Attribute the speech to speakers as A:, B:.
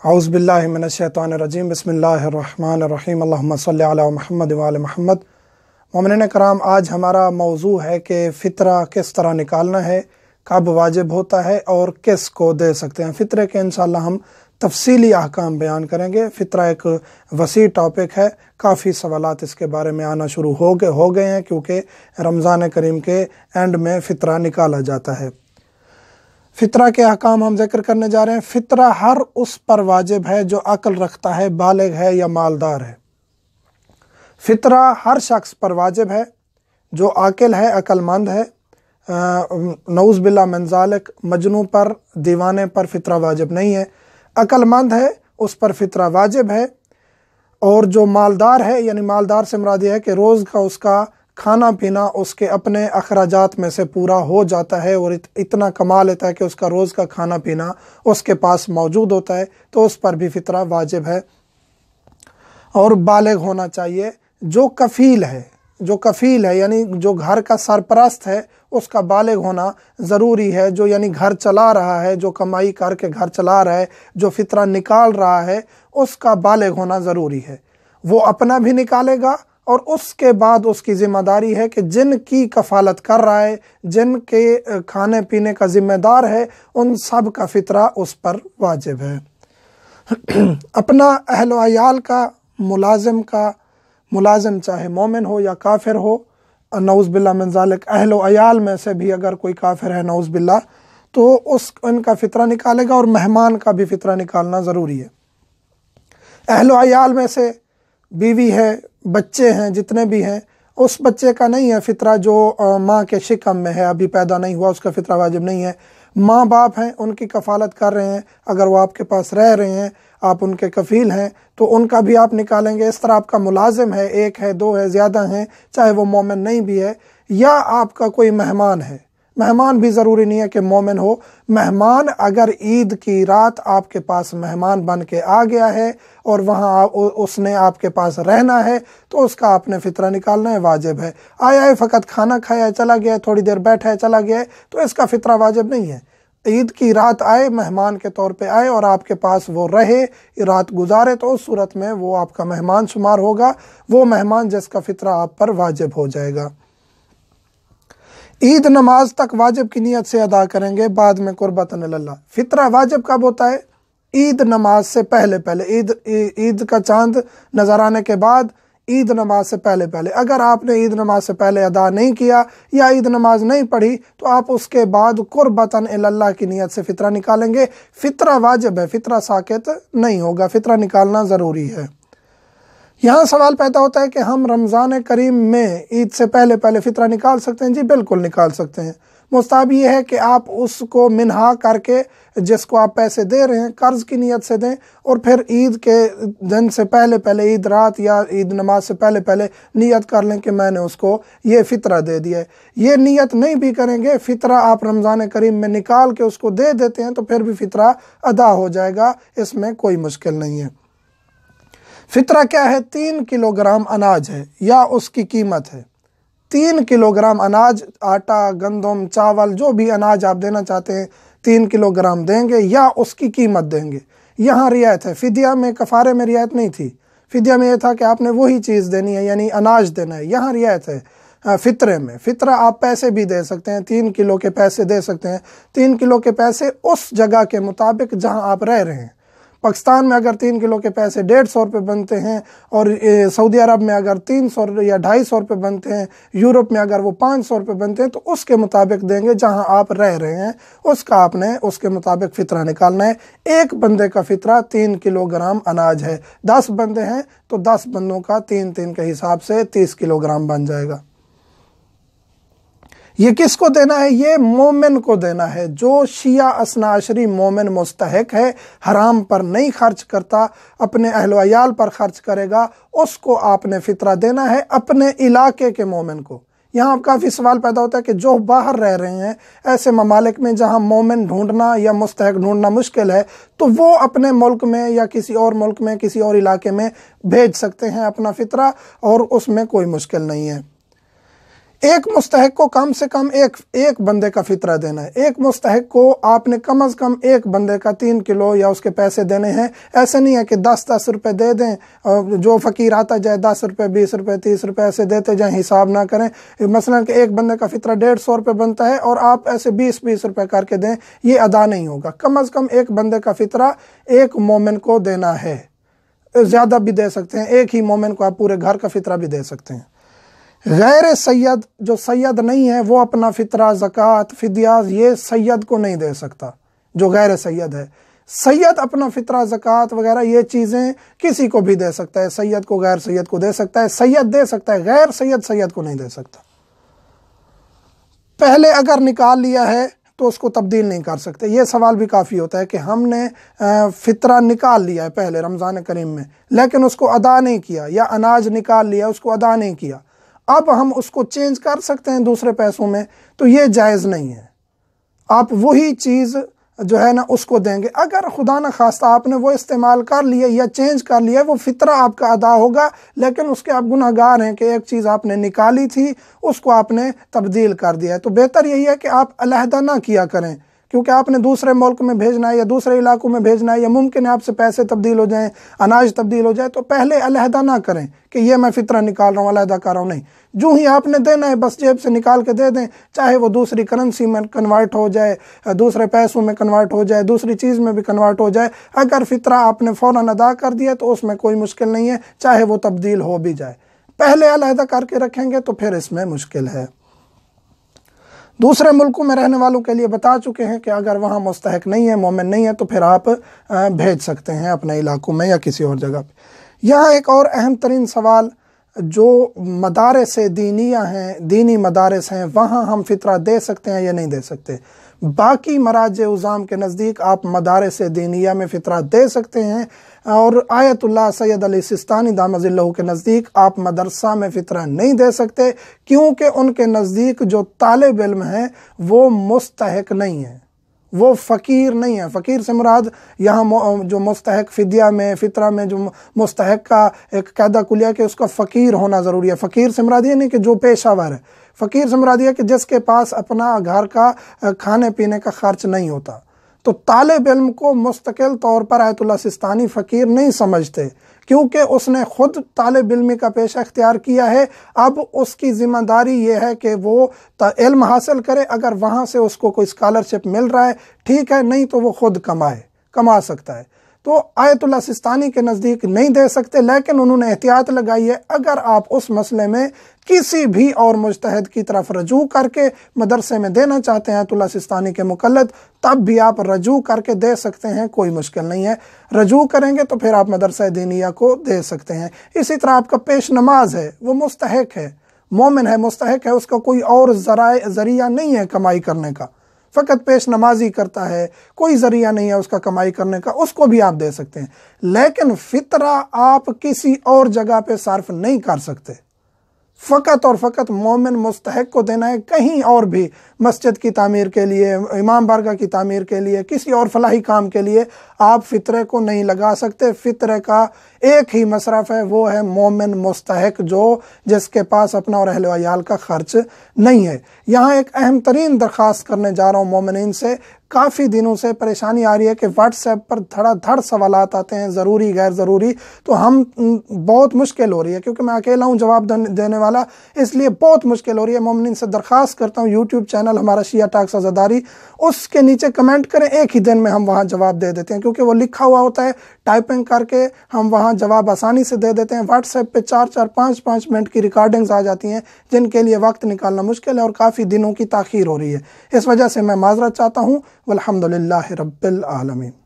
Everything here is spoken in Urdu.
A: اعوذ باللہ من الشیطان الرجیم بسم اللہ الرحمن الرحیم اللہم صلی علی محمد وعلی محمد۔ مومنین کرام، آج ہمارا موضوع ہے کہ فطرہ کس طرح نکالنا ہے، کب واجب ہوتا ہے اور کس کو دے سکتے ہیں۔ فطرے کے انشاءاللہ ہم تفصیلی احکام بیان کریں گے۔ فطرہ ایک وسیع ٹاپک ہے، کافی سوالات اس کے بارے میں آنا شروع ہو گئے ہیں کیونکہ رمضان کریم کے اینڈ میں فطرہ نکالا جاتا ہے۔ فطرہ کے احکام ہم ذکر کرنے جا رہے ہیں۔ فطرہ ہر اس پر واجب ہے جو عقل رکھتا ہے، بالغ ہے یا مالدار ہے۔ فطرہ ہر شخص پر واجب ہے جو عاقل ہے، عقل مند ہے۔ نعوذ باللہ من ذالک، مجنوں پر، دیوانے پر فطرہ واجب نہیں ہے۔ عقل مند ہے اس پر فطرہ واجب ہے، اور جو مالدار ہے، یعنی مالدار سے مراد یہ ہے کہ روز کا اس کا کھانا پینا اس کے اپنے اخراجات میں سے پورا ہو جاتا ہے اور اتنا کما لیتا ہے کہ اس کا روز کا کھانا پینا اس کے پاس موجود ہوتا ہے، تو اس پر بھی فطرہ واجب ہے۔ اور بالغ ہونا چاہیے۔ جو کفیل ہے یعنی جو گھر کا سرپرست ہے، اس کا بالغ ہونا ضروری ہے۔ جو یعنی گھر چلا رہا ہے، جو کمائی کر کے گھر چلا رہا ہے، جو فطرہ نکال رہا ہے، اس کا بالغ ہونا ضروری ہے۔ وہ اپنا بھی نکالے گا، اور اس کے بعد اس کی ذمہ داری ہے کہ جن کی کفالت کر رہا ہے، جن کے کھانے پینے کا ذمہ دار ہے، ان سب کا فطرہ اس پر واجب ہے۔ اپنا اہل و عیال کا، ملازم چاہے مومن ہو یا کافر ہو، نعوذ باللہ من ذالک، اہل و عیال میں سے بھی اگر کوئی کافر ہے نعوذ باللہ، تو ان کا فطرہ نکالے گا، اور مہمان کا بھی فطرہ نکالنا ضروری ہے۔ اہل و عیال میں سے بیوی ہے، بچے ہیں، جتنے بھی ہیں، اس بچے کا نہیں ہے فطرہ جو ماں کے شکم میں ہے، ابھی پیدا نہیں ہوا، اس کا فطرہ واجب نہیں ہے۔ ماں باپ ہیں، ان کی کفالت کر رہے ہیں، اگر وہ آپ کے پاس رہ رہے ہیں، آپ ان کے کفیل ہیں، تو ان کا بھی آپ نکالیں گے۔ اس طرح آپ کا ملازم ہے، ایک ہے، دو ہے، زیادہ ہیں، چاہے وہ مومن نہیں بھی ہے، یا آپ کا کوئی مہمان ہے۔ مہمان بھی ضروری نہیں ہے کہ مومن ہو۔ مہمان اگر عید کی رات آپ کے پاس مہمان بن کے آ گیا ہے اور وہاں اس نے آپ کے پاس رہنا ہے، تو اس کا آپ نے فطرہ نکالنا ہے، واجب ہے۔ آیا ہے، فقط کھانا کھایا ہے، چلا گیا ہے، تھوڑی دیر بیٹھا ہے، چلا گیا ہے، تو اس کا فطرہ واجب نہیں ہے۔ عید کی رات آئے، مہمان کے طور پہ آئے اور آپ کے پاس وہ رہے، رات گزارے، تو اس صورت میں وہ آپ کا مہمان شمار ہوگا، وہ مہمان جس کا فطرہ آپ پر واجب ہو جائے گا۔ عید نماز تک واجب کی نیت سے ادا کریں گے، بعد میں قربتاً اللہ۔ فطرہ واجب کب ہوتا ہے؟ عید نماز سے پہلے عید کا چاند نظر آنے کے بعد، عید نماز سے پہلے اگر آپ نے عید نماز سے پہلے ادا نہیں کیا یا عید نماز نہیں پڑھی، تو آپ اس کے بعد قربتاً اللہ کی نیت سے فطرہ نکالیں گے۔ فطرہ واجب ہے، فطرہ ساقط نہیں ہوگا، فطرہ نکالنا ضروری ہے۔ یہاں سوال پیدا ہوتا ہے کہ ہم رمضان کریم میں عید سے پہلے فطرہ نکال سکتے ہیں؟ جی بالکل نکال سکتے ہیں۔ مستحب یہ ہے کہ آپ اس کو منہا کر کے، جس کو آپ پیسے دے رہے ہیں، قرض کی نیت سے دیں، اور پھر عید کے دن سے پہلے عید رات یا عید نماز سے پہلے نیت کر لیں کہ میں نے اس کو یہ فطرہ دے دیا ہے۔ یہ نیت نہیں بھی کریں گے، فطرہ آپ رمضان کریم میں نکال کے اس کو دے دیتے ہیں، تو پھر بھی فطرہ ادا ہو جائے گا، اس میں کوئی مشکل نہیں ہے۔ فطرہ کیا ہے؟ 3 کلوگرام اناج ہے یا اس کی قیمت ہے۔ 3 کلوگرام اناج، آٹا، گندم، چاول، جو بھی اناج آپ دینا چاہتے ہیں، 3 کلوگرام دیں گے یا اس کی قیمت دیں گے۔ یہاں رعایت ہے، فدیہ میں، کفارے میں رعایت نہیں تھی۔ فدیہ میں یہ تھا کہ آپ نے وہی چیز دینی ہے، یعنی اناج دینا ہے۔ یہاں رعایت ہے فطرے میں۔ فطرہ آپ پیسے بھی دے سکتے ہیں، 3 کلو کے پیسے دے سکتے ہیں۔ 3 کلو کے پیسے اس جگہ کے مطابق جہاں آپ رہ رہے ہیں۔ پاکستان میں اگر 3 کلو کے پیسے 150 روپے بنتے ہیں، اور سعودی عرب میں اگر 300 یا 250 روپے بنتے ہیں، یورپ میں اگر وہ 500 روپے بنتے ہیں، تو اس کے مطابق دیں گے جہاں آپ رہ رہے ہیں، اس کا آپ نے اس کے مطابق فطرہ نکالنا ہے۔ ایک بندے کا فطرہ 3 کلوگرام اناج ہے۔ 10 بندے ہیں تو 10 بندوں کا 3 کے حساب سے 30 کلوگرام بن جائے گا۔ یہ کس کو دینا ہے؟ یہ مومن کو دینا ہے، جو شیعہ اثنا عشری مومن مستحق ہے، حرام پر نہیں خرچ کرتا، اپنے اہل و عیال پر خرچ کرے گا، اس کو آپ نے فطرہ دینا ہے، اپنے علاقے کے مومن کو۔ یہاں کافی سوال پیدا ہوتا ہے کہ جو باہر رہ رہے ہیں، ایسے ممالک میں جہاں مومن ڈھونڈنا یا مستحق ڈھونڈنا مشکل ہے، تو وہ اپنے ملک میں یا کسی اور ملک میں، کسی اور علاقے میں بھیج سکتے ہیں اپنا فطرہ، اور اس میں کوئی مشکل نہیں ہے۔ ایک مستحق کو کم سے کم ایک بندے کا فطرہ دینا ہے. ایک مستحق کو آپ نے کم از کم ایک بندے کا 3 کلو یا اس کے پیسے دینے ہیں. ایسے نہیں ہے کہ 10 روپے دے دیں, جو فقیر آتا جائے 10 روپے 20 روپے 30 روپے ایسے دیتے جائیں, حساب نہ کریں. مثلا کہ ایک بندے کا فطرہ 150 روپے بنتا ہے اور آپ ایسے 20 روپے کر کے دیں, یہ ادا نہیں ہوگا. کم از کم ایک بندے کا فطرہ ایک مومن کو دینا ہے. زیادہ بھی دے سکتے ہیں, ایک ہی مومن کو آپ پورے گھر کا فطرہ بھی دے سکتے ہیں. غیر سید, جو سید نہیں ہے, وہ اپنا فطرہ, زکات, فدیات یہ سید کو نہیں دے سکتا. جو غیر سید ہے, سید اپنا فطرہ, زکات وغیرہ یہ چیزیں کسی کو بھی دے سکتا ہے. سید کو غیر سید کو دے سکتا ہے, سید دے سکتا ہے, غیر سید کو نہیں دے سکتا. پہلے اگر نکال لیا ہے تو اس کو تبدیل نہیں کر سکتے. یہ سوال بھی کافی ہوتا ہے کہ ہم نے فطرہ نکال لیا ہے پہلے رمضان کریم میں, لیکن اس کو ادا نہیں کیا, یا اناج نکال لیا اس کو ادا نہیں کیا, اب ہم اس کو چینج کر سکتے ہیں دوسرے پیسوں میں, تو یہ جائز نہیں ہے. آپ وہی چیز جو ہے نا اس کو دیں گے. اگر خدا نہ خواستہ آپ نے وہ استعمال کر لیے یا چینج کر لیا, وہ فطرہ آپ کا ادا ہوگا, لیکن اس کے آپ گناہ گار ہیں کہ ایک چیز آپ نے نکالی تھی اس کو آپ نے تبدیل کر دیا ہے. تو بہتر یہی ہے کہ آپ علیحدہ نہ کیا کریں, کیونکہ آپ نے دوسرے ملک میں بھیجنا ہے یا دوسرے علاقوں میں بھیجنا ہے, یا ممکن ہے آپ سے پیسے تبدیل ہو جائیں, اناج تبدیل ہو جائے, تو پہلے علیحدہ نہ کریں کہ یہ میں فطرہ نکال رہا ہوں علیحدہ کر رہا ہوں. نہیں, جو ہی آپ نے دینا ہے بس جیب سے نکال کے دے دیں, چاہے وہ دوسری کرنسی میں کنورٹ ہو جائے, دوسرے پیسوں میں کنورٹ ہو جائے, دوسری چیز میں بھی کنورٹ ہو جائے. اگر فطرہ آپ نے فوراً ادا کر دیا تو اس میں کوئی مشکل نہیں ہے, چاہے وہ تبدیل ہو بھی جائے. پہلے علیحدہ کر کے رکھیں گے تو پھر اس میں مشکل ہے. دوسرے ملکوں میں رہنے والوں کے لیے بتا چکے ہیں کہ اگر وہاں مستحق نہیں ہے, مومن نہیں ہے, تو پھر آپ بھیج سکتے ہیں اپنے علاقوں میں یا کسی اور جگہ پہ. یہاں ایک اور اہم ترین سوال, جو مدارس دینیہ ہیں, دینی مدارس ہیں, وہاں ہم فطرہ دے سکتے ہیں یا نہیں دے سکتے؟ باقی مراجع عظام کے نزدیک آپ مدارس دینیہ میں فطرہ دے سکتے ہیں, اور آیت اللہ سید علی سستانی دامت ظلہ کے نزدیک آپ مدرسہ میں فطرہ نہیں دے سکتے, کیونکہ ان کے نزدیک جو طالب علم ہیں وہ مستحق نہیں ہیں, وہ فقیر نہیں ہے. فقیر سے مراد یہاں جو مستحق فدیہ میں, فطرہ میں جو مستحق کا ایک قاعدہ کلیہ کہ اس کا فقیر ہونا ضروری ہے. فقیر سے مراد یہ نہیں کہ جو پیشہ ور ہے, فقیر سے مراد یہ کہ جس کے پاس اپنا گھر کا کھانے پینے کا خرچ نہیں ہوتا. تو طالب علم کو مستقل طور پر آیت اللہ سستانی فقیر نہیں سمجھتے, کیونکہ اس نے خود طالب علمی کا پیشہ اختیار کیا ہے. اب اس کی ذمہ داری یہ ہے کہ وہ علم حاصل کرے. اگر وہاں سے اس کو کوئی اسکالرشپ مل رہا ہے ٹھیک ہے, نہیں تو وہ خود کما سکتا ہے. تو آیت اللہ سستانی کے نزدیک نہیں دے سکتے, لیکن انہوں نے احتیاط لگائی ہے. اگر آپ اس مسئلے میں کسی بھی اور مجتہد کی طرف رجوع کر کے مدرسے میں دینا چاہتے ہیں آیت اللہ سستانی کے مقلد, تب بھی آپ رجوع کر کے دے سکتے ہیں, کوئی مشکل نہیں ہے. رجوع کریں گے تو پھر آپ مدرسہ دینیہ کو دے سکتے ہیں. اسی طرح آپ کا پیش نماز ہے, وہ مستحق ہے, مومن ہے, مستحق ہے, اس کا کوئی اور ذریعہ نہیں ہے کمائی کرنے کا, فقط پیش نمازی کرتا ہے, کوئی ذریعہ نہیں ہے اس کا کمائی کرنے کا, اس کو بھی آپ دے سکتے ہیں. لیکن فطرہ آپ کسی اور جگہ پہ صرف نہیں کر سکتے, فقط اور فقط مومن مستحق کو دینا ہے. کہیں اور بھی مسجد کی تعمیر کے لیے, امام بارگاہ کی تعمیر کے لیے, کسی اور فلاحی کام کے لیے آپ فطرے کو نہیں لگا سکتے. فطرے کا ایک ہی مصرف ہے, وہ ہے مومن مستحق, جس کے پاس اپنا اور اہل و عیال کا خرچ نہیں ہے. یہاں ایک اہم ترین درخواست کرنے جا رہا ہوں مومنین سے. کافی دنوں سے پریشانی آ رہی ہے کہ واٹس ایپ پر دھڑا دھڑ سوالات آتے ہیں, ضروری غیر ضروری, تو ہم بہت مشکل ہو رہی ہے, کیونکہ میں اکیلا ہوں جواب دینے والا, اس لیے بہت مشکل ہو رہی ہے. مومنین سے درخواست کرتا ہوں, یوٹیوب چینل ہمارا شیعہ ٹاکس آزاداری, اس کے نیچے کمنٹ کریں, ایک ہی دن میں ہم وہاں جواب دے دیتے ہیں, کیونکہ وہ لکھا ہوا ہوتا ہے, ٹائپنگ کر کے ہم وہاں جواب آسانی سے دے دیتے ہیں. واٹس ایپ پہ 4-5 منٹ کی ریکارڈنگز آ جاتی ہیں, جن کے لیے وقت نکالنا مشکل ہے, اور کافی دنوں کی تاخیر ہو رہی ہے. اس وجہ سے میں معذرت چاہتا ہوں. والحمدللہ رب العالمین.